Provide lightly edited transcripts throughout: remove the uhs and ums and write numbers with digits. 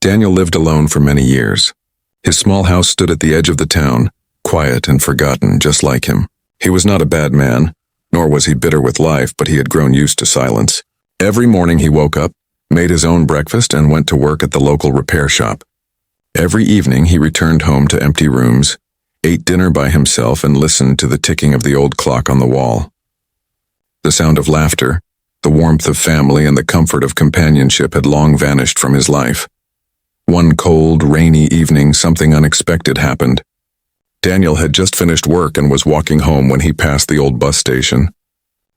Daniel lived alone for many years. His small house stood at the edge of the town, quiet and forgotten, just like him. He was not a bad man, nor was he bitter with life, but he had grown used to silence. Every morning he woke up, made his own breakfast, and went to work at the local repair shop. Every evening he returned home to empty rooms, ate dinner by himself, and listened to the ticking of the old clock on the wall. The sound of laughter, the warmth of family, and the comfort of companionship had long vanished from his life. One cold, rainy evening, something unexpected happened. Daniel had just finished work and was walking home when he passed the old bus station.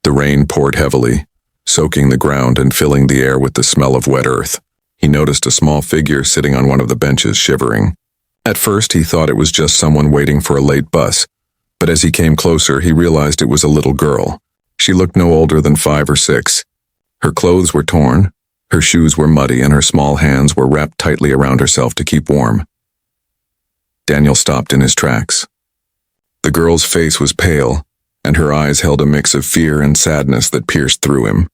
The rain poured heavily, soaking the ground and filling the air with the smell of wet earth. He noticed a small figure sitting on one of the benches, shivering. At first, he thought it was just someone waiting for a late bus, but as he came closer, he realized it was a little girl. She looked no older than 5 or 6. Her clothes were torn, her shoes were muddy, and her small hands were wrapped tightly around herself to keep warm. Daniel stopped in his tracks. The girl's face was pale, and her eyes held a mix of fear and sadness that pierced through him.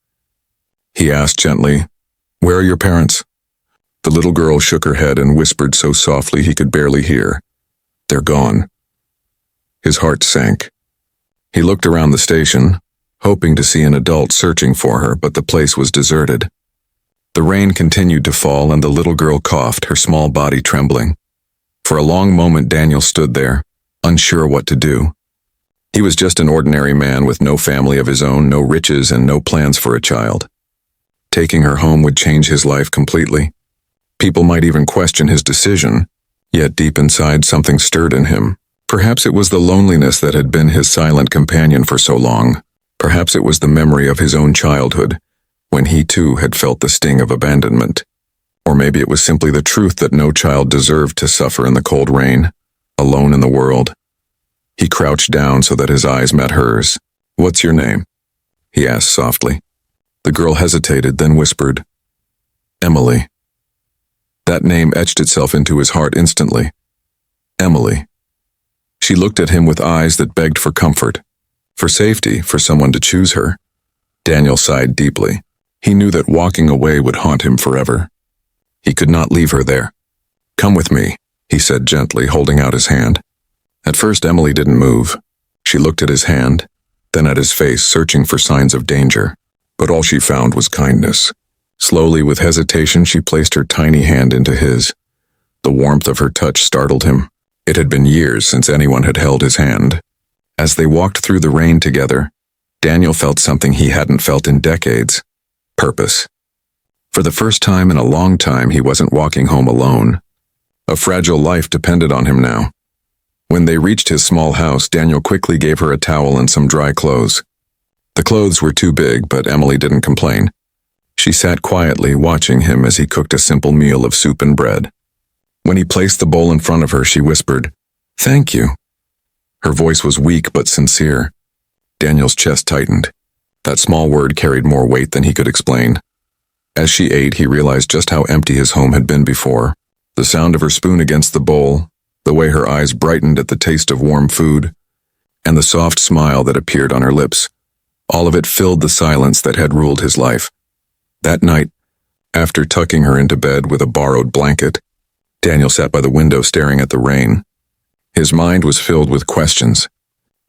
He asked gently, "Where are your parents?" The little girl shook her head and whispered so softly he could barely hear, "They're gone." His heart sank. He looked around the station, hoping to see an adult searching for her, but the place was deserted. The rain continued to fall, and the little girl coughed, her small body trembling. For a long moment Daniel stood there, unsure what to do. He was just an ordinary man with no family of his own, no riches, and no plans for a child. Taking her home would change his life completely. People might even question his decision, yet deep inside something stirred in him. Perhaps it was the loneliness that had been his silent companion for so long. Perhaps it was the memory of his own childhood, when he too had felt the sting of abandonment. Or maybe it was simply the truth that no child deserved to suffer in the cold rain, alone in the world. He crouched down so that his eyes met hers. "What's your name?" he asked softly. The girl hesitated, then whispered, "Emily." That name etched itself into his heart instantly. Emily. She looked at him with eyes that begged for comfort, for safety, for someone to choose her. Daniel sighed deeply. He knew that walking away would haunt him forever. He could not leave her there. "Come with me," he said gently, holding out his hand. At first, Emily didn't move. She looked at his hand, then at his face, searching for signs of danger. But all she found was kindness. Slowly, with hesitation, she placed her tiny hand into his. The warmth of her touch startled him. It had been years since anyone had held his hand. As they walked through the rain together, Daniel felt something he hadn't felt in decades: purpose. For the first time in a long time, he wasn't walking home alone. A fragile life depended on him now. When they reached his small house, Daniel quickly gave her a towel and some dry clothes. The clothes were too big, but Emily didn't complain. She sat quietly, watching him as he cooked a simple meal of soup and bread. When he placed the bowl in front of her, she whispered, "Thank you." Her voice was weak but sincere. Daniel's chest tightened. That small word carried more weight than he could explain. As she ate, he realized just how empty his home had been before. The sound of her spoon against the bowl, the way her eyes brightened at the taste of warm food, and the soft smile that appeared on her lips. All of it filled the silence that had ruled his life. That night, after tucking her into bed with a borrowed blanket, Daniel sat by the window staring at the rain. His mind was filled with questions.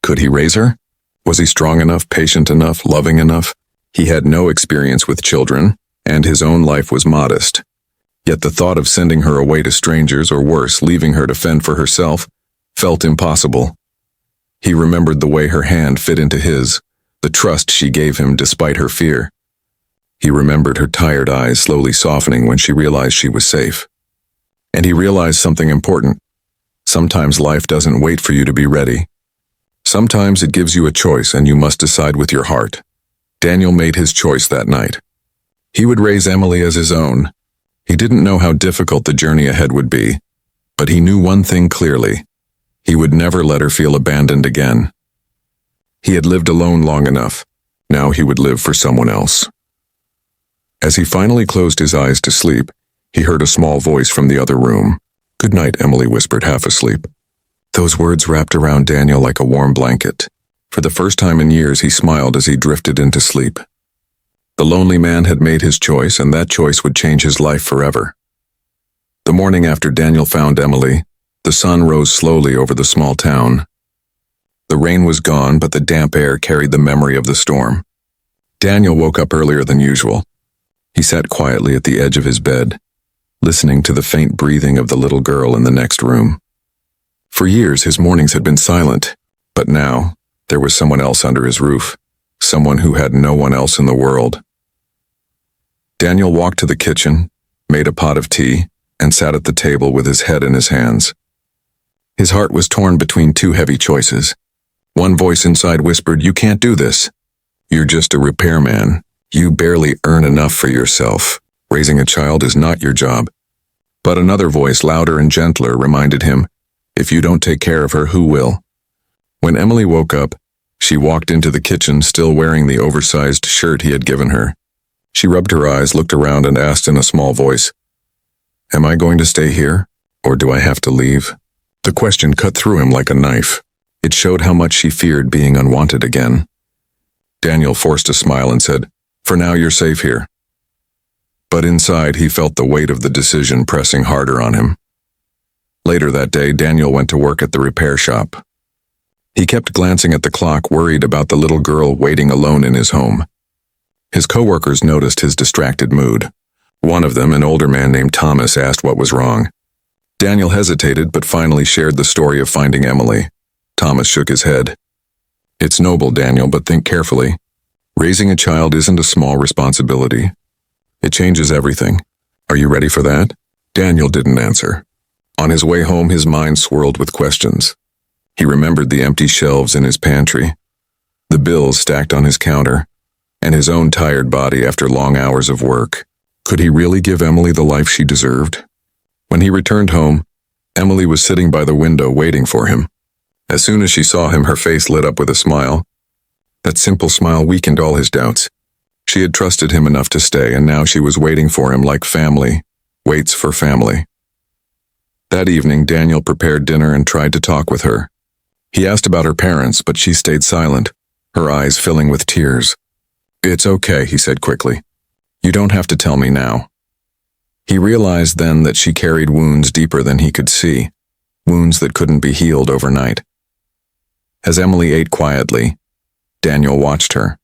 Could he raise her? Was he strong enough, patient enough, loving enough? He had no experience with children, and his own life was modest. Yet the thought of sending her away to strangers, or worse, leaving her to fend for herself, felt impossible. He remembered the way her hand fit into his, the trust she gave him despite her fear. He remembered her tired eyes slowly softening when she realized she was safe. And he realized something important. Sometimes life doesn't wait for you to be ready. Sometimes it gives you a choice, and you must decide with your heart. Daniel made his choice that night. He would raise Emily as his own. He didn't know how difficult the journey ahead would be, but he knew one thing clearly. He would never let her feel abandoned again. He had lived alone long enough. Now he would live for someone else. As he finally closed his eyes to sleep, he heard a small voice from the other room. "Good night," Emily whispered, half asleep. Those words wrapped around Daniel like a warm blanket. For the first time in years, he smiled as he drifted into sleep. The lonely man had made his choice, and that choice would change his life forever. The morning after Daniel found Emily, the sun rose slowly over the small town. The rain was gone, but the damp air carried the memory of the storm. Daniel woke up earlier than usual. He sat quietly at the edge of his bed, listening to the faint breathing of the little girl in the next room. For years, his mornings had been silent, but now there was someone else under his roof, someone who had no one else in the world. Daniel walked to the kitchen, made a pot of tea, and sat at the table with his head in his hands. His heart was torn between two heavy choices. One voice inside whispered, "You can't do this. You're just a repairman. You barely earn enough for yourself. Raising a child is not your job." But another voice, louder and gentler, reminded him, "If you don't take care of her, who will?" When Emily woke up, she walked into the kitchen still wearing the oversized shirt he had given her. She rubbed her eyes, looked around, and asked in a small voice, "Am I going to stay here, or do I have to leave?" The question cut through him like a knife. It showed how much she feared being unwanted again. Daniel forced a smile and said, "For now, you're safe here." But inside, he felt the weight of the decision pressing harder on him. Later that day, Daniel went to work at the repair shop. He kept glancing at the clock, worried about the little girl waiting alone in his home. His coworkers noticed his distracted mood. One of them, an older man named Thomas, asked what was wrong. Daniel hesitated, but finally shared the story of finding Emily. Thomas shook his head. "It's noble, Daniel, but think carefully. Raising a child isn't a small responsibility. It changes everything. Are you ready for that?" Daniel didn't answer. On his way home, his mind swirled with questions. He remembered the empty shelves in his pantry, the bills stacked on his counter, and his own tired body after long hours of work. Could he really give Emily the life she deserved? When he returned home, Emily was sitting by the window waiting for him. As soon as she saw him, her face lit up with a smile. That simple smile weakened all his doubts. She had trusted him enough to stay, and now she was waiting for him like family waits for family. That evening, Daniel prepared dinner and tried to talk with her. He asked about her parents, but she stayed silent, her eyes filling with tears. "It's okay," he said quickly. "You don't have to tell me now." He realized then that she carried wounds deeper than he could see, wounds that couldn't be healed overnight. As Emily ate quietly, Daniel watched her.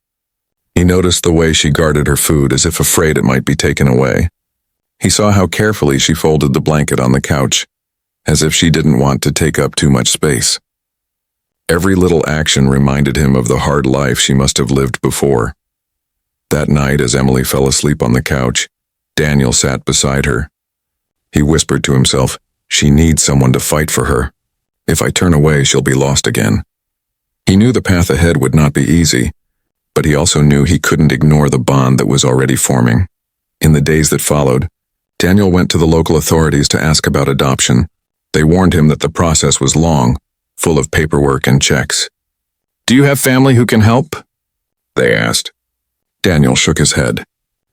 He noticed the way she guarded her food as if afraid it might be taken away. He saw how carefully she folded the blanket on the couch, as if she didn't want to take up too much space. Every little action reminded him of the hard life she must have lived before. That night, as Emily fell asleep on the couch, Daniel sat beside her. He whispered to himself, "She needs someone to fight for her. If I turn away, she'll be lost again." He knew the path ahead would not be easy, but he also knew he couldn't ignore the bond that was already forming. In the days that followed, Daniel went to the local authorities to ask about adoption. They warned him that the process was long, full of paperwork and checks. "Do you have family who can help?" they asked. Daniel shook his head.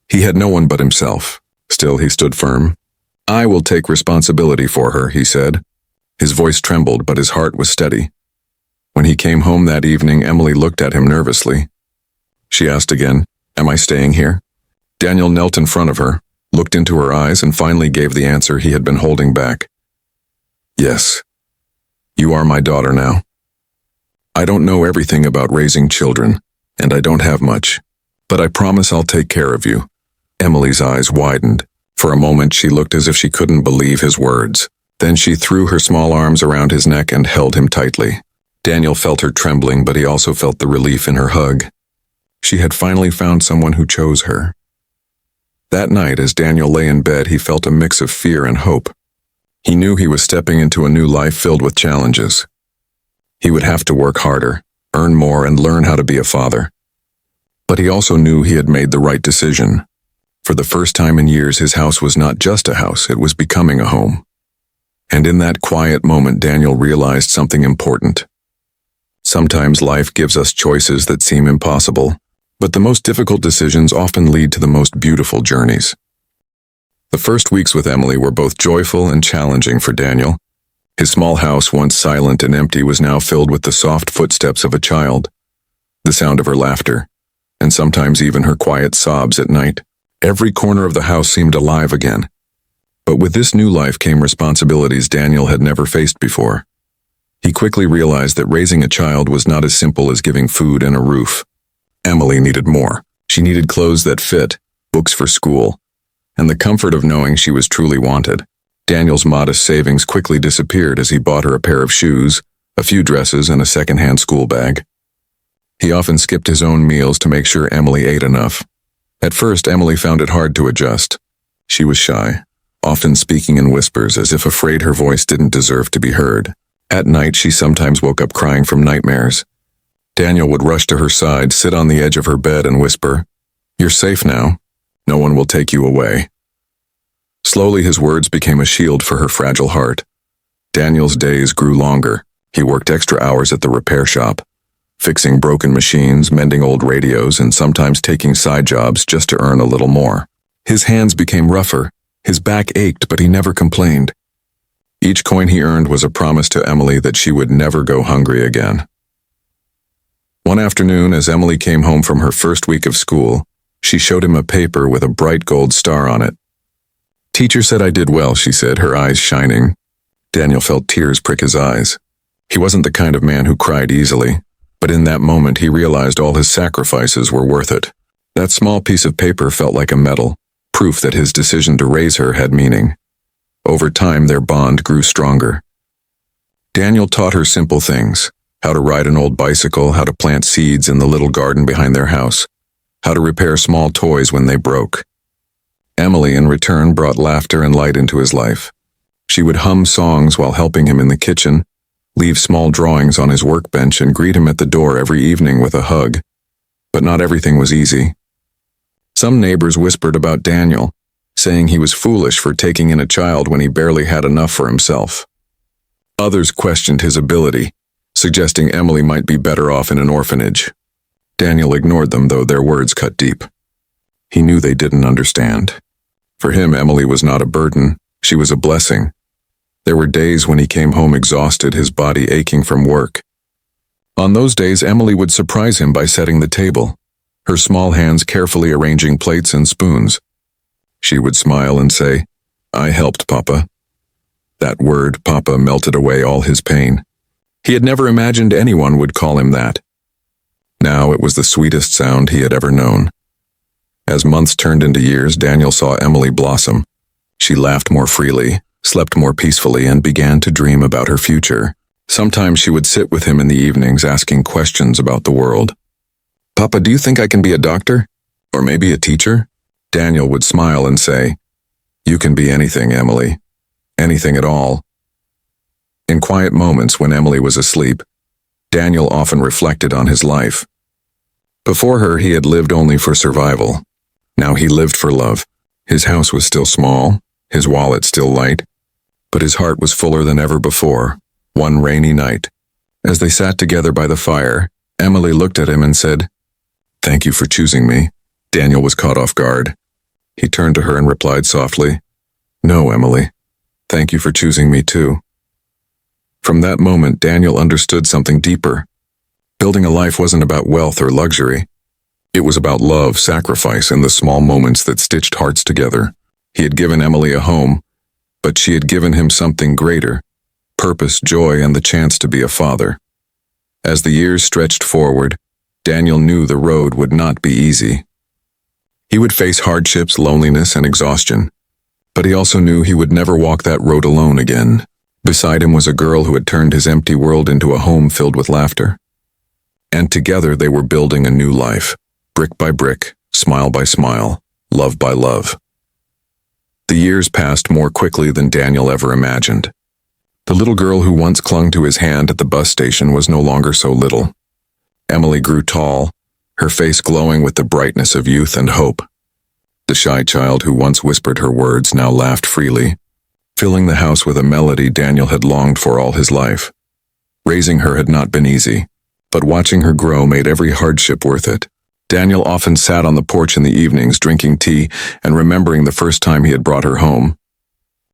He had no one but himself. Still, he stood firm. "I will take responsibility for her," he said. His voice trembled, but his heart was steady. When he came home that evening, Emily looked at him nervously. She asked again, "Am I staying here?" Daniel knelt in front of her, looked into her eyes, and finally gave the answer he had been holding back. "Yes, you are my daughter now. I don't know everything about raising children, and I don't have much, but I promise I'll take care of you." Emily's eyes widened. For a moment, she looked as if she couldn't believe his words. Then she threw her small arms around his neck and held him tightly. Daniel felt her trembling, but he also felt the relief in her hug. She had finally found someone who chose her. That night, as Daniel lay in bed, he felt a mix of fear and hope. He knew he was stepping into a new life filled with challenges. He would have to work harder, earn more, and learn how to be a father. But he also knew he had made the right decision. For the first time in years, his house was not just a house, it was becoming a home. And in that quiet moment, Daniel realized something important. Sometimes life gives us choices that seem impossible, but the most difficult decisions often lead to the most beautiful journeys. The first weeks with Emily were both joyful and challenging for Daniel. His small house, once silent and empty, was now filled with the soft footsteps of a child, the sound of her laughter, and sometimes even her quiet sobs at night. Every corner of the house seemed alive again. But with this new life came responsibilities Daniel had never faced before. He quickly realized that raising a child was not as simple as giving food and a roof. Emily needed more. She needed clothes that fit, books for school, and the comfort of knowing she was truly wanted. Daniel's modest savings quickly disappeared as he bought her a pair of shoes, a few dresses, and a second-hand school bag. He often skipped his own meals to make sure Emily ate enough. At first, Emily found it hard to adjust. She was shy, often speaking in whispers as if afraid her voice didn't deserve to be heard. At night, she sometimes woke up crying from nightmares. Daniel would rush to her side, sit on the edge of her bed, and whisper, "You're safe now. No one will take you away." Slowly, his words became a shield for her fragile heart. Daniel's days grew longer. He worked extra hours at the repair shop, fixing broken machines, mending old radios, and sometimes taking side jobs just to earn a little more. His hands became rougher, his back ached, but he never complained. Each coin he earned was a promise to Emily that she would never go hungry again. One afternoon, as Emily came home from her first week of school, she showed him a paper with a bright gold star on it. "Teacher said I did well," she said, her eyes shining. Daniel felt tears prick his eyes. He wasn't the kind of man who cried easily, but in that moment he realized all his sacrifices were worth it. That small piece of paper felt like a medal, proof that his decision to raise her had meaning. Over time, their bond grew stronger. Daniel taught her simple things: how to ride an old bicycle, how to plant seeds in the little garden behind their house, how to repair small toys when they broke. Emily, in return, brought laughter and light into his life. She would hum songs while helping him in the kitchen, leave small drawings on his workbench, and greet him at the door every evening with a hug. But not everything was easy. Some neighbors whispered about Daniel, saying he was foolish for taking in a child when he barely had enough for himself. Others questioned his ability, suggesting Emily might be better off in an orphanage. Daniel ignored them, though their words cut deep. He knew they didn't understand. For him, Emily was not a burden, she was a blessing. There were days when he came home exhausted, his body aching from work. On those days, Emily would surprise him by setting the table, her small hands carefully arranging plates and spoons. She would smile and say, "I helped, Papa." That word, Papa, melted away all his pain. He had never imagined anyone would call him that. Now it was the sweetest sound he had ever known. As months turned into years, Daniel saw Emily blossom. She laughed more freely, slept more peacefully, and began to dream about her future. Sometimes she would sit with him in the evenings asking questions about the world. "Papa, do you think I can be a doctor? Or maybe a teacher?" Daniel would smile and say, "You can be anything, Emily. Anything at all." In quiet moments when Emily was asleep, Daniel often reflected on his life. Before her, he had lived only for survival. Now he lived for love. His house was still small, his wallet still light, but his heart was fuller than ever before. One rainy night, as they sat together by the fire, Emily looked at him and said, "Thank you for choosing me." Daniel was caught off guard. He turned to her and replied softly, "No, Emily. Thank you for choosing me too." From that moment, Daniel understood something deeper. Building a life wasn't about wealth or luxury. It was about love, sacrifice, and the small moments that stitched hearts together. He had given Emily a home, but she had given him something greater: purpose, joy, and the chance to be a father. As the years stretched forward, Daniel knew the road would not be easy. He would face hardships, loneliness, and exhaustion, but he also knew he would never walk that road alone again. Beside him was a girl who had turned his empty world into a home filled with laughter. And together they were building a new life, brick by brick, smile by smile, love by love. The years passed more quickly than Daniel ever imagined. The little girl who once clung to his hand at the bus station was no longer so little. Emily grew tall, her face glowing with the brightness of youth and hope. The shy child who once whispered her words now laughed freely, filling the house with a melody Daniel had longed for all his life. Raising her had not been easy, but watching her grow made every hardship worth it. Daniel often sat on the porch in the evenings drinking tea and remembering the first time he had brought her home.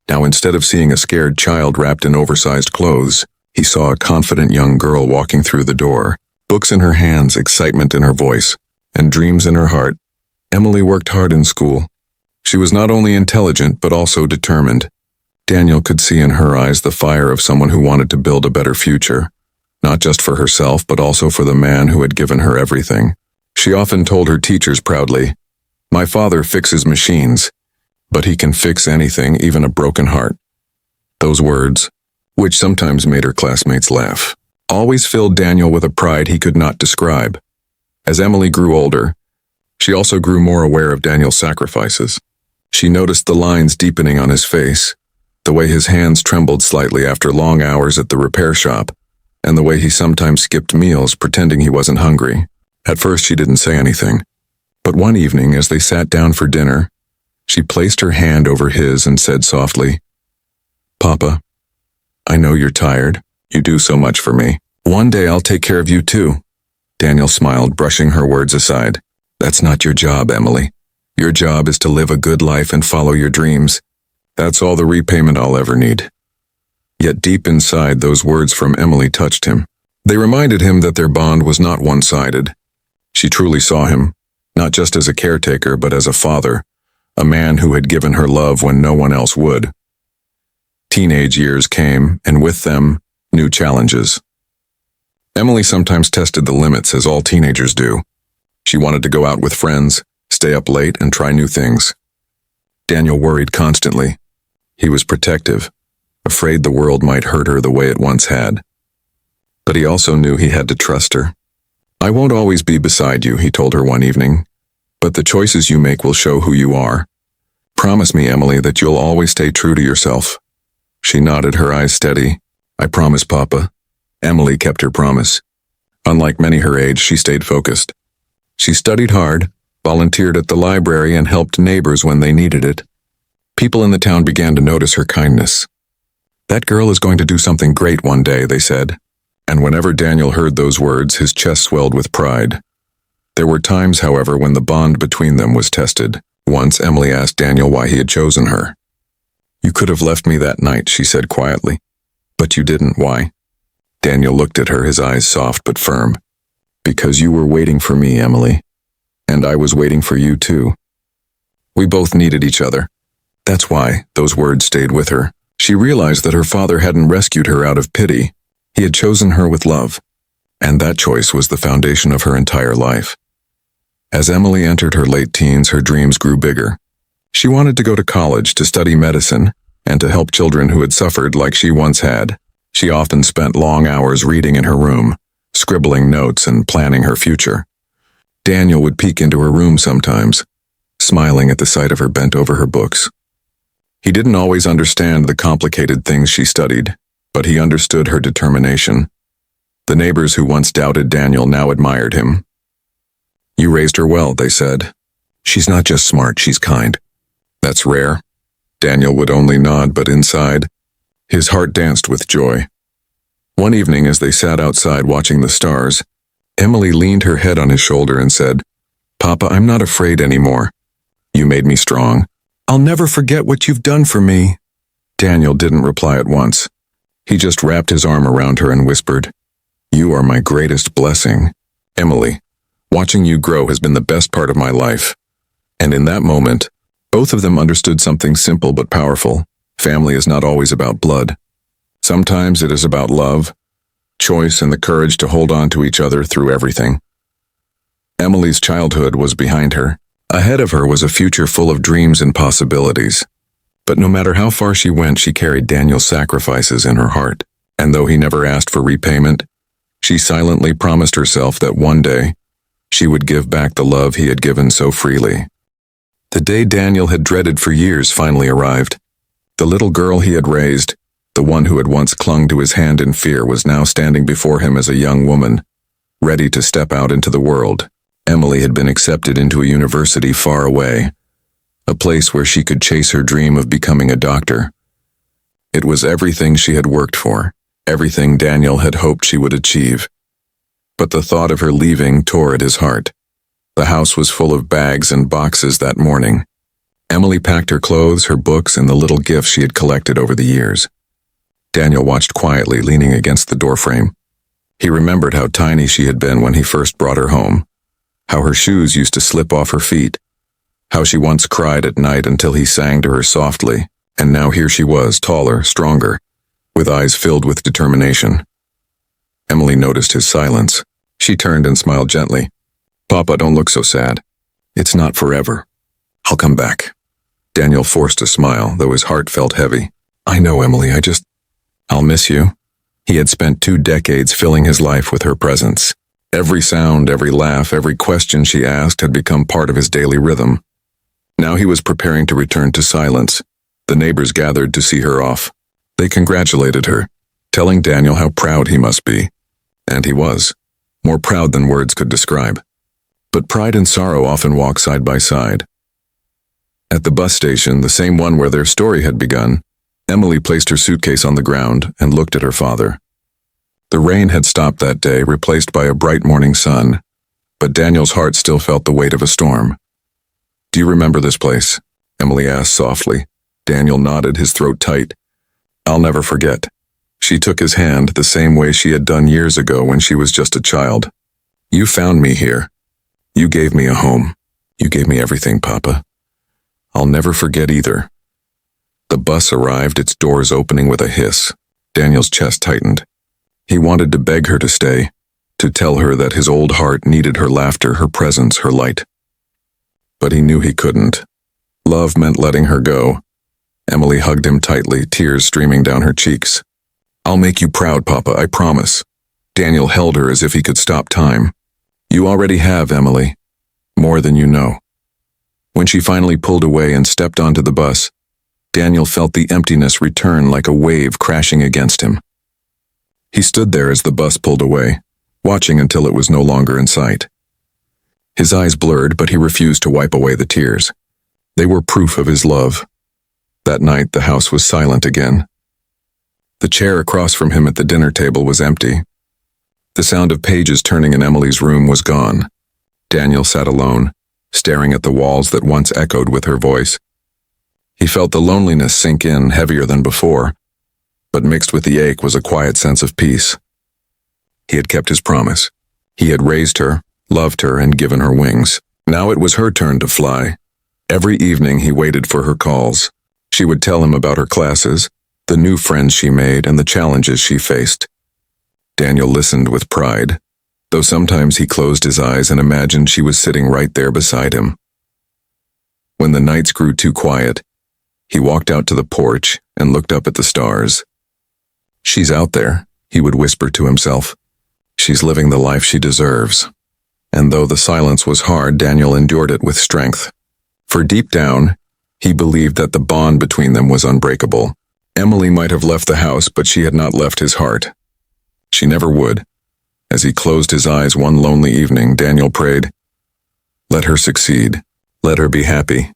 Now, instead of seeing a scared child wrapped in oversized clothes, he saw a confident young girl walking through the door, books in her hands, excitement in her voice, and dreams in her heart. Emily worked hard in school, She was not only intelligent but also determined. Daniel could see in her eyes the fire of someone who wanted to build a better future, not just for herself but also for the man who had given her everything. She often told her teachers proudly, "My father fixes machines, but he can fix anything, even a broken heart." Those words, which sometimes made her classmates laugh, always filled Daniel with a pride he could not describe. As Emily grew older, she also grew more aware of Daniel's sacrifices. She noticed the lines deepening on his face, the way his hands trembled slightly after long hours at the repair shop, and the way he sometimes skipped meals pretending he wasn't hungry. At first she didn't say anything, but one evening as they sat down for dinner, she placed her hand over his and said softly, "Papa, I know you're tired. You do so much for me. One day I'll take care of you too." Daniel smiled, brushing her words aside. "That's not your job, Emily. Your job is to live a good life and follow your dreams. That's all the repayment I'll ever need." Yet deep inside, those words from Emily touched him. They reminded him that their bond was not one-sided. She truly saw him, not just as a caretaker but as a father, a man who had given her love when no one else would. Teenage years came, and with them, new challenges. Emily sometimes tested the limits, as all teenagers do. She wanted to go out with friends, stay up late, and try new things. Daniel worried constantly. He was protective, afraid the world might hurt her the way it once had. But he also knew he had to trust her. "I won't always be beside you," he told her one evening, "but the choices you make will show who you are. Promise me, Emily, that you'll always stay true to yourself." She nodded, her eyes steady. "I promise, Papa." Emily kept her promise. Unlike many her age, she stayed focused. She studied hard, volunteered at the library, and helped neighbors when they needed it. People in the town began to notice her kindness. "That girl is going to do something great one day," they said. And whenever Daniel heard those words, his chest swelled with pride. There were times, however, when the bond between them was tested. Once, Emily asked Daniel why he had chosen her. "You could have left me that night," she said quietly. "But you didn't. Why?" Daniel looked at her, his eyes soft but firm. "Because you were waiting for me, Emily. And I was waiting for you too. We both needed each other." That's why those words stayed with her. She realized that her father hadn't rescued her out of pity. He had chosen her with love. And that choice was the foundation of her entire life. As Emily entered her late teens, her dreams grew bigger. She wanted to go to college, to study medicine, and to help children who had suffered like she once had. She often spent long hours reading in her room, scribbling notes and planning her future. Daniel would peek into her room sometimes, smiling at the sight of her bent over her books. He didn't always understand the complicated things she studied, but he understood her determination. The neighbors who once doubted Daniel now admired him. "You raised her well," they said. "She's not just smart, she's kind." "That's rare." Daniel would only nod, but inside, his heart danced with joy. One evening, as they sat outside watching the stars, Emily leaned her head on his shoulder and said, "Papa, I'm not afraid anymore. You made me strong. I'll never forget what you've done for me." Daniel didn't reply at once. He just wrapped his arm around her and whispered, "You are my greatest blessing. Emily, watching you grow has been the best part of my life." And in that moment, both of them understood something simple but powerful. Family is not always about blood. Sometimes it is about love, choice, and the courage to hold on to each other through everything. Emily's childhood was behind her. Ahead of her was a future full of dreams and possibilities. But no matter how far she went, she carried Daniel's sacrifices in her heart. And though he never asked for repayment, she silently promised herself that one day she would give back the love he had given so freely. The day Daniel had dreaded for years finally arrived. The little girl he had raised, the one who had once clung to his hand in fear, was now standing before him as a young woman, ready to step out into the world. Emily had been accepted into a university far away, a place where she could chase her dream of becoming a doctor. It was everything she had worked for, everything Daniel had hoped she would achieve. But the thought of her leaving tore at his heart. The house was full of bags and boxes that morning. Emily packed her clothes, her books, and the little gifts she had collected over the years. Daniel watched quietly, leaning against the doorframe. He remembered how tiny she had been when he first brought her home, how her shoes used to slip off her feet, How she once cried at night until he sang to her softly, and now here she was, taller, stronger, with eyes filled with determination. Emily noticed his silence. She turned and smiled gently. "Papa, don't look so sad. It's not forever. I'll come back." Daniel forced a smile, though his heart felt heavy. "I know, Emily, I'll miss you." He had spent 2 decades filling his life with her presence. Every sound, every laugh, every question she asked had become part of his daily rhythm. Now he was preparing to return to silence. The neighbors gathered to see her off. They congratulated her, telling Daniel how proud he must be. And he was, more proud than words could describe. But pride and sorrow often walk side by side. At the bus station, the same one where their story had begun, Emily placed her suitcase on the ground and looked at her father. The rain had stopped that day, replaced by a bright morning sun, but Daniel's heart still felt the weight of a storm. "Do you remember this place?" Emily asked softly. Daniel nodded, his throat tight. "I'll never forget." She took his hand the same way she had done years ago when she was just a child. "You found me here. You gave me a home. You gave me everything, Papa. I'll never forget either." The bus arrived, its doors opening with a hiss. Daniel's chest tightened. He wanted to beg her to stay, to tell her that his old heart needed her laughter, her presence, her light. But he knew he couldn't. Love meant letting her go. Emily hugged him tightly, tears streaming down her cheeks. "I'll make you proud, Papa, I promise." Daniel held her as if he could stop time. "You already have, Emily. More than you know." When she finally pulled away and stepped onto the bus, Daniel felt the emptiness return like a wave crashing against him. He stood there as the bus pulled away, watching until it was no longer in sight. His eyes blurred, but he refused to wipe away the tears. They were proof of his love. That night, the house was silent again. The chair across from him at the dinner table was empty. The sound of pages turning in Emily's room was gone. Daniel sat alone, staring at the walls that once echoed with her voice. He felt the loneliness sink in, heavier than before, but mixed with the ache was a quiet sense of peace. He had kept his promise. He had raised her, loved her, and given her wings. Now it was her turn to fly. Every evening he waited for her calls. She would tell him about her classes, the new friends she made, and the challenges she faced. Daniel listened with pride, though sometimes he closed his eyes and imagined she was sitting right there beside him. When the nights grew too quiet, he walked out to the porch and looked up at the stars. "She's out there," he would whisper to himself. "She's living the life she deserves." And though the silence was hard, Daniel endured it with strength. For deep down, he believed that the bond between them was unbreakable. Emily might have left the house, but she had not left his heart. She never would. As he closed his eyes one lonely evening, Daniel prayed, "Let her succeed. Let her be happy.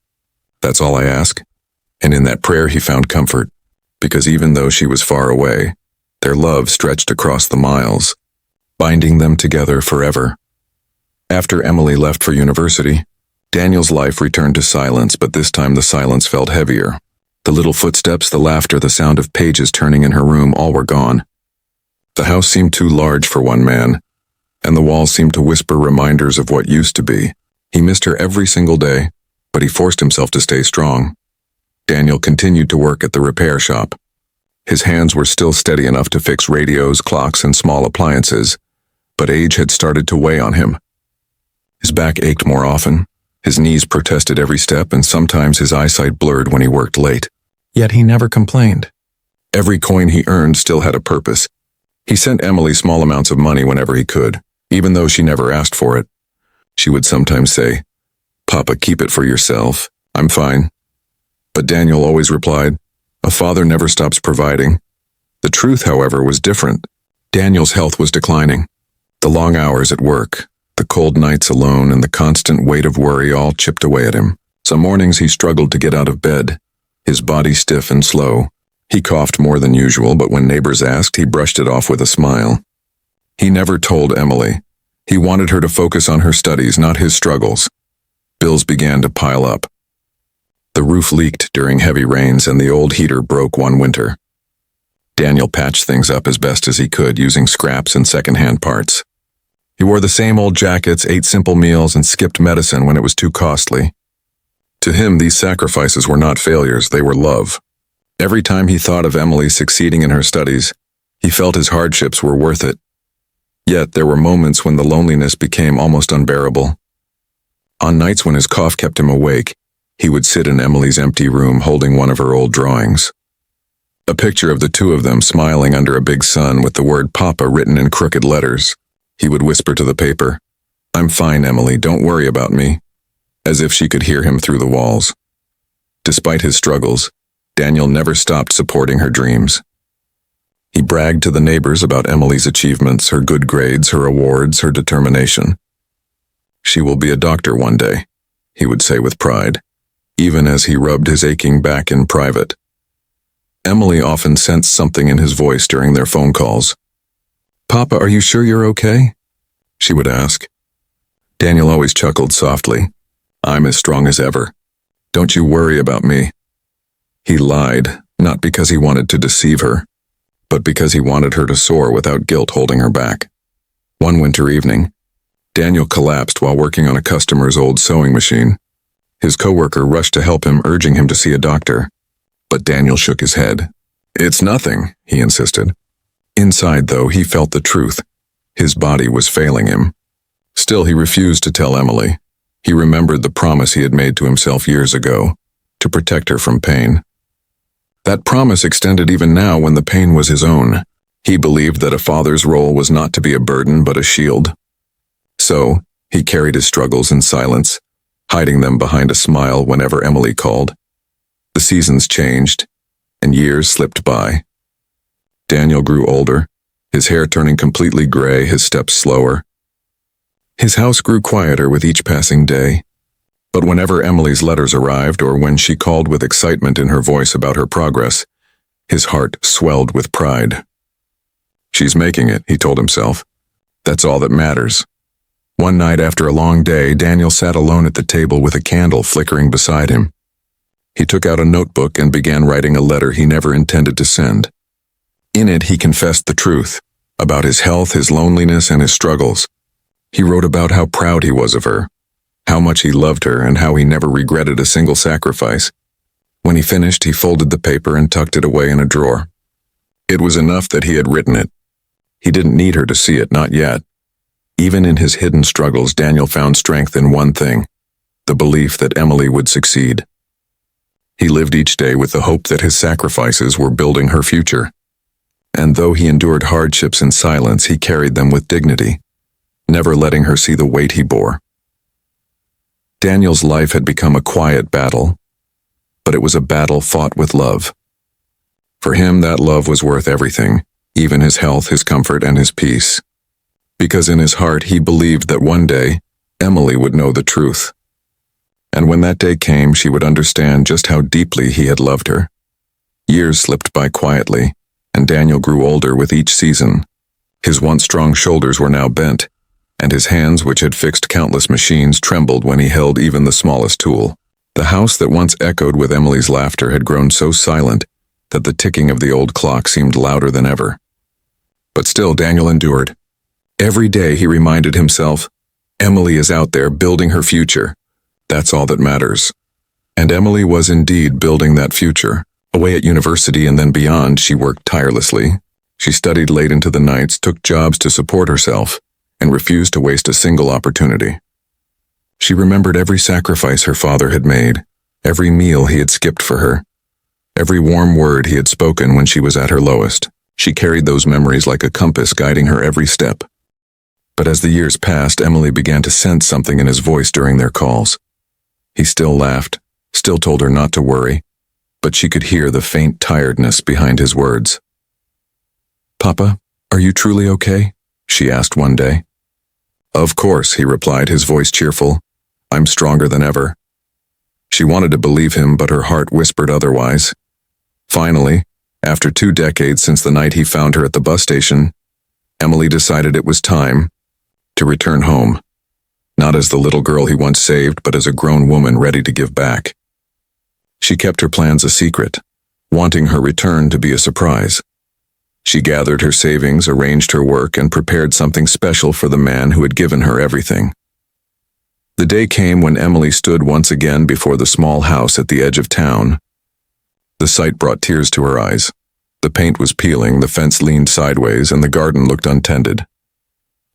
That's all I ask." And in that prayer he found comfort, because even though she was far away, their love stretched across the miles, binding them together forever. After Emily left for university, Daniel's life returned to silence, but this time the silence felt heavier. The little footsteps, the laughter, the sound of pages turning in her room, all were gone. The house seemed too large for one man, and the walls seemed to whisper reminders of what used to be. He missed her every single day, but he forced himself to stay strong. Daniel continued to work at the repair shop. His hands were still steady enough to fix radios, clocks, and small appliances, but age had started to weigh on him. His back ached more often, his knees protested every step, and sometimes his eyesight blurred when he worked late. Yet he never complained. Every coin he earned still had a purpose. He sent Emily small amounts of money whenever he could, even though she never asked for it. She would sometimes say, "Papa, keep it for yourself. I'm fine." But Daniel always replied, "A father never stops providing." The truth, however, was different. Daniel's health was declining. The long hours at work, the cold nights alone, and the constant weight of worry all chipped away at him. Some mornings he struggled to get out of bed, his body stiff and slow. He coughed more than usual, but when neighbors asked, he brushed it off with a smile. He never told Emily. He wanted her to focus on her studies, not his struggles. Bills began to pile up. The roof leaked during heavy rains, and the old heater broke one winter. Daniel patched things up as best as he could, using scraps and second-hand parts. He wore the same old jackets, ate simple meals, and skipped medicine when it was too costly. To him, these sacrifices were not failures, they were love. Every time he thought of Emily succeeding in her studies, he felt his hardships were worth it. Yet there were moments when the loneliness became almost unbearable. On nights when his cough kept him awake, he would sit in Emily's empty room holding one of her old drawings. A picture of the two of them smiling under a big sun with the word Papa written in crooked letters. He would whisper to the paper, "I'm fine, Emily, don't worry about me," as if she could hear him through the walls. Despite his struggles, Daniel never stopped supporting her dreams. He bragged to the neighbors about Emily's achievements, her good grades, her awards, her determination. "She will be a doctor one day," he would say with pride, even as he rubbed his aching back in private. Emily often sensed something in his voice during their phone calls. "Papa, are you sure you're okay?" she would ask. Daniel always chuckled softly. "I'm as strong as ever. Don't you worry about me." He lied, not because he wanted to deceive her, but because he wanted her to soar without guilt holding her back. One winter evening, Daniel collapsed while working on a customer's old sewing machine. His coworker rushed to help him, urging him to see a doctor. But Daniel shook his head. "It's nothing," he insisted. Inside, though, he felt the truth. His body was failing him. Still, he refused to tell Emily. He remembered the promise he had made to himself years ago, to protect her from pain. That promise extended even now when the pain was his own. He believed that a father's role was not to be a burden but a shield. So, he carried his struggles in silence, hiding them behind a smile whenever Emily called. The seasons changed, and years slipped by. Daniel grew older, his hair turning completely gray, his steps slower. His house grew quieter with each passing day. But whenever Emily's letters arrived, or when she called with excitement in her voice about her progress, his heart swelled with pride. "She's making it," he told himself. "That's all that matters." One night after a long day, Daniel sat alone at the table with a candle flickering beside him. He took out a notebook and began writing a letter he never intended to send. In it, he confessed the truth, about his health, his loneliness, and his struggles. He wrote about how proud he was of her, how much he loved her, and how he never regretted a single sacrifice. When he finished, he folded the paper and tucked it away in a drawer. It was enough that he had written it. He didn't need her to see it, not yet. Even in his hidden struggles, Daniel found strength in one thing, the belief that Emily would succeed. He lived each day with the hope that his sacrifices were building her future. And though he endured hardships in silence, he carried them with dignity, never letting her see the weight he bore. Daniel's life had become a quiet battle, but it was a battle fought with love. For him, that love was worth everything, even his health, his comfort, and his peace. Because in his heart, he believed that one day, Emily would know the truth. And when that day came, she would understand just how deeply he had loved her. Years slipped by quietly, and Daniel grew older with each season. His once strong shoulders were now bent, and his hands, which had fixed countless machines, trembled when he held even the smallest tool. The house that once echoed with Emily's laughter had grown so silent that the ticking of the old clock seemed louder than ever. But still, Daniel endured. Every day he reminded himself, Emily is out there building her future. That's all that matters. And Emily was indeed building that future. Away at university and then beyond, she worked tirelessly. She studied late into the nights, took jobs to support herself, and refused to waste a single opportunity. She remembered every sacrifice her father had made, every meal he had skipped for her, every warm word he had spoken when she was at her lowest. She carried those memories like a compass guiding her every step. But as the years passed, Emily began to sense something in his voice during their calls. He still laughed, still told her not to worry, but she could hear the faint tiredness behind his words. "Papa, are you truly okay?" she asked one day. "Of course," he replied, his voice cheerful. "I'm stronger than ever." She wanted to believe him, but her heart whispered otherwise. Finally, after 2 decades since the night he found her at the bus station, Emily decided it was time to return home, not as the little girl he once saved, but as a grown woman ready to give back. She kept her plans a secret, wanting her return to be a surprise. She gathered her savings, arranged her work, and prepared something special for the man who had given her everything. The day came when Emily stood once again before the small house at the edge of town. The sight brought tears to her eyes. The paint was peeling, the fence leaned sideways, and the garden looked untended.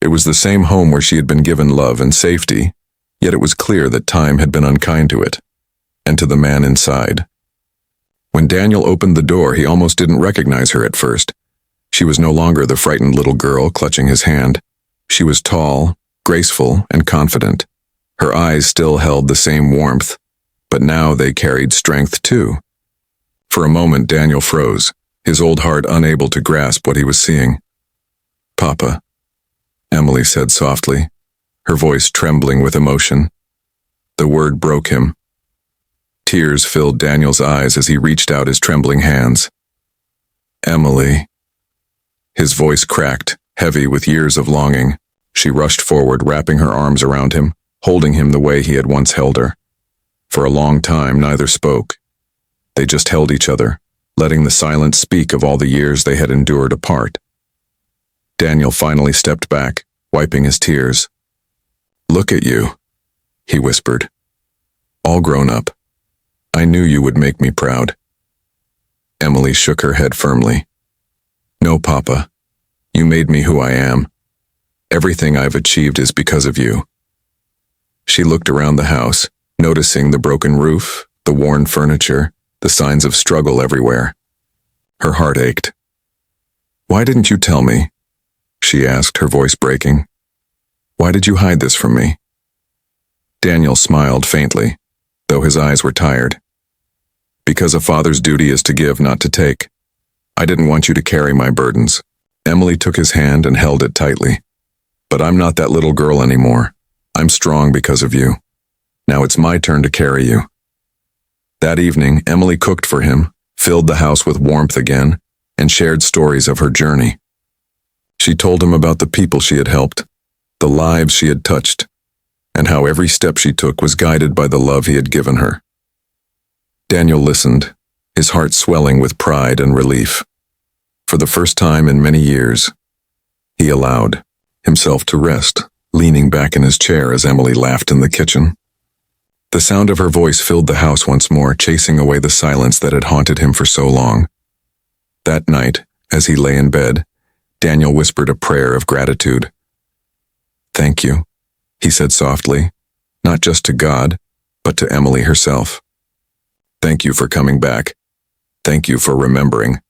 It was the same home where she had been given love and safety, yet it was clear that time had been unkind to it, and to the man inside. When Daniel opened the door, he almost didn't recognize her at first. She was no longer the frightened little girl clutching his hand. She was tall, graceful, and confident. Her eyes still held the same warmth, but now they carried strength too. For a moment, Daniel froze, his old heart unable to grasp what he was seeing. "Papa," Emily said softly, her voice trembling with emotion. The word broke him. Tears filled Daniel's eyes as he reached out his trembling hands. "Emily." His voice cracked, heavy with years of longing. She rushed forward, wrapping her arms around him, holding him the way he had once held her. For a long time, neither spoke. They just held each other, letting the silence speak of all the years they had endured apart. Daniel finally stepped back, wiping his tears. "Look at you," he whispered. "All grown up. I knew you would make me proud." Emily shook her head firmly. "No, Papa. You made me who I am. Everything I've achieved is because of you." She looked around the house, noticing the broken roof, the worn furniture, the signs of struggle everywhere. Her heart ached. "Why didn't you tell me?" she asked, her voice breaking. "Why did you hide this from me?" Daniel smiled faintly, though his eyes were tired. "Because a father's duty is to give, not to take. I didn't want you to carry my burdens." Emily took his hand and held it tightly. "But I'm not that little girl anymore. I'm strong because of you. Now it's my turn to carry you." That evening, Emily cooked for him, filled the house with warmth again, and shared stories of her journey. She told him about the people she had helped, the lives she had touched, and how every step she took was guided by the love he had given her. Daniel listened, his heart swelling with pride and relief. For the first time in many years, he allowed himself to rest, leaning back in his chair as Emily laughed in the kitchen. The sound of her voice filled the house once more, chasing away the silence that had haunted him for so long. That night, as he lay in bed, Daniel whispered a prayer of gratitude. "Thank you," he said softly, not just to God, but to Emily herself. "Thank you for coming back. Thank you for remembering."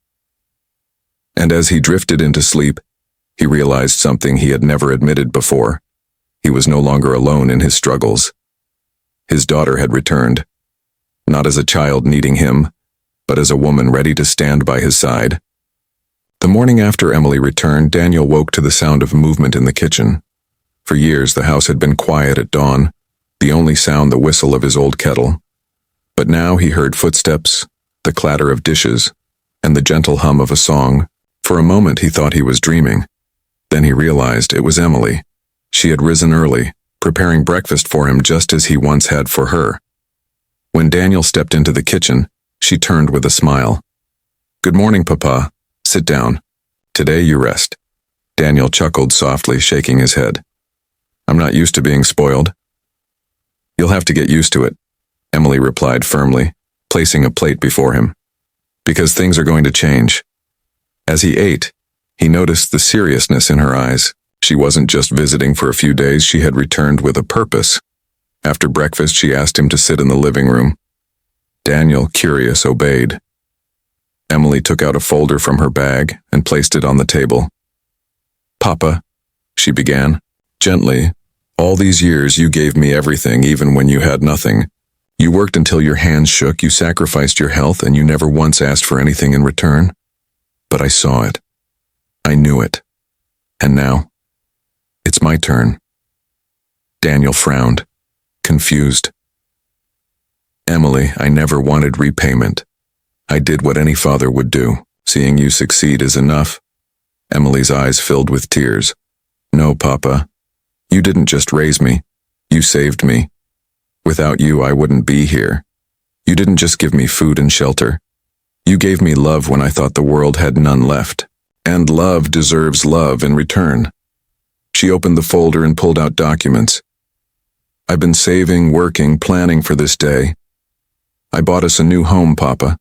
And as he drifted into sleep, he realized something he had never admitted before. He was no longer alone in his struggles. His daughter had returned, not as a child needing him, but as a woman ready to stand by his side. The morning after Emily returned, Daniel woke to the sound of movement in the kitchen. For years, the house had been quiet at dawn, the only sound the whistle of his old kettle. But now he heard footsteps, the clatter of dishes, and the gentle hum of a song. For a moment, he thought he was dreaming. Then he realized it was Emily. She had risen early, preparing breakfast for him just as he once had for her. When Daniel stepped into the kitchen, she turned with a smile. "Good morning, Papa. Sit down. Today you rest." Daniel chuckled softly, shaking his head. "I'm not used to being spoiled." "You'll have to get used to it," Emily replied firmly, placing a plate before him. "Because things are going to change." As he ate, he noticed the seriousness in her eyes. She wasn't just visiting for a few days, she had returned with a purpose. After breakfast, she asked him to sit in the living room. Daniel, curious, obeyed. Emily took out a folder from her bag and placed it on the table. "Papa," she began, gently, "all these years you gave me everything even when you had nothing. You worked until your hands shook, you sacrificed your health, and you never once asked for anything in return. But I saw it. I knew it. And now, it's my turn." Daniel frowned, confused. "Emily, I never wanted repayment. I did what any father would do. Seeing you succeed is enough." Emily's eyes filled with tears. "No, Papa. You didn't just raise me. You saved me. Without you, I wouldn't be here. You didn't just give me food and shelter. You gave me love when I thought the world had none left. And love deserves love in return." She opened the folder and pulled out documents. I've been saving, working, planning for this day. I bought us a new home, Papa.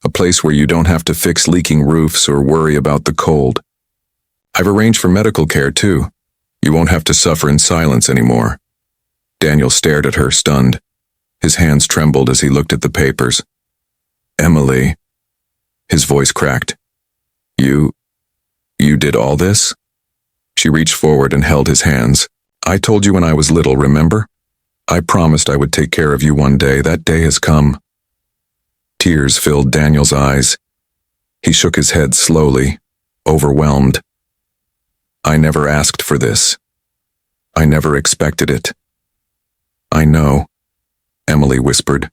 A place where you don't have to fix leaking roofs or worry about the cold. I've arranged for medical care, too. You won't have to suffer in silence anymore. Daniel stared at her, stunned. His hands trembled as he looked at the papers. Emily. His voice cracked. You did all this? She reached forward and held his hands. I told you when I was little, remember? I promised I would take care of you one day. That day has come. Tears filled Daniel's eyes. He shook his head slowly, overwhelmed. I never asked for this. I never expected it. I know, Emily whispered.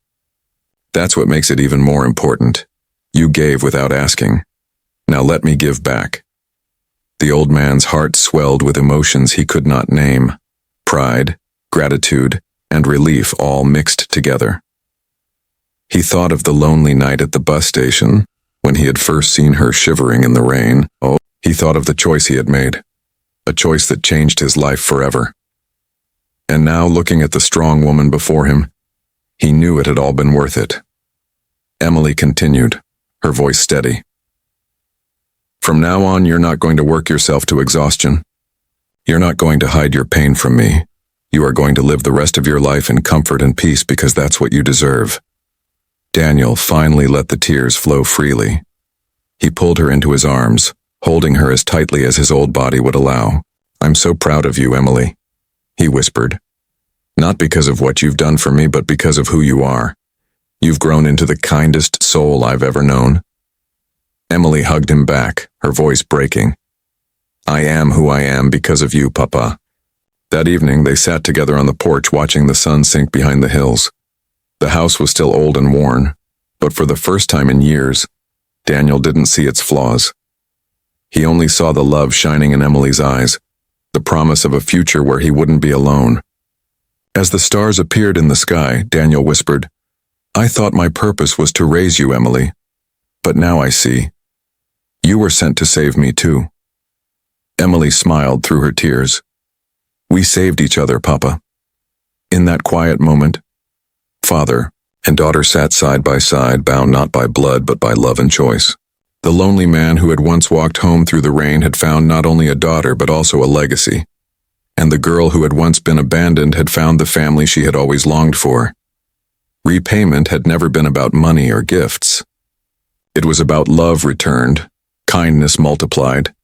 That's what makes it even more important. You gave without asking. Now let me give back. The old man's heart swelled with emotions he could not name. Pride, gratitude, and relief all mixed together. He thought of the lonely night at the bus station, when he had first seen her shivering in the rain. Oh, he thought of the choice he had made, a choice that changed his life forever. And now, looking at the strong woman before him, he knew it had all been worth it. Emily continued, her voice steady. From now on, you're not going to work yourself to exhaustion. You're not going to hide your pain from me. You are going to live the rest of your life in comfort and peace because that's what you deserve. Daniel finally let the tears flow freely. He pulled her into his arms, holding her as tightly as his old body would allow. I'm so proud of you, Emily, he whispered. Not because of what you've done for me, but because of who you are. You've grown into the kindest soul I've ever known. Emily hugged him back, her voice breaking. I am who I am because of you, Papa. That evening, they sat together on the porch watching the sun sink behind the hills. The house was still old and worn, but for the first time in years, Daniel didn't see its flaws. He only saw the love shining in Emily's eyes, the promise of a future where he wouldn't be alone. As the stars appeared in the sky, Daniel whispered, I thought my purpose was to raise you, Emily, but now I see. You were sent to save me too. Emily smiled through her tears. We saved each other, Papa. In that quiet moment, father and daughter sat side by side, bound not by blood but by love and choice. The lonely man who had once walked home through the rain had found not only a daughter but also a legacy. And the girl who had once been abandoned had found the family she had always longed for. Repayment had never been about money or gifts. It was about love returned, kindness multiplied,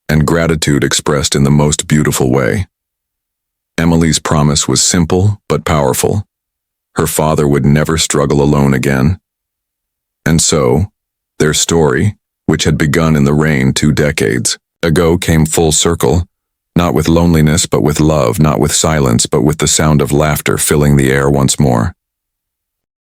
and gratitude expressed in the most beautiful way. Emily's promise was simple but powerful. Her father would never struggle alone again. And so, their story, which had begun in the rain 2 decades ago, came full circle, not with loneliness but with love, not with silence but with the sound of laughter filling the air once more.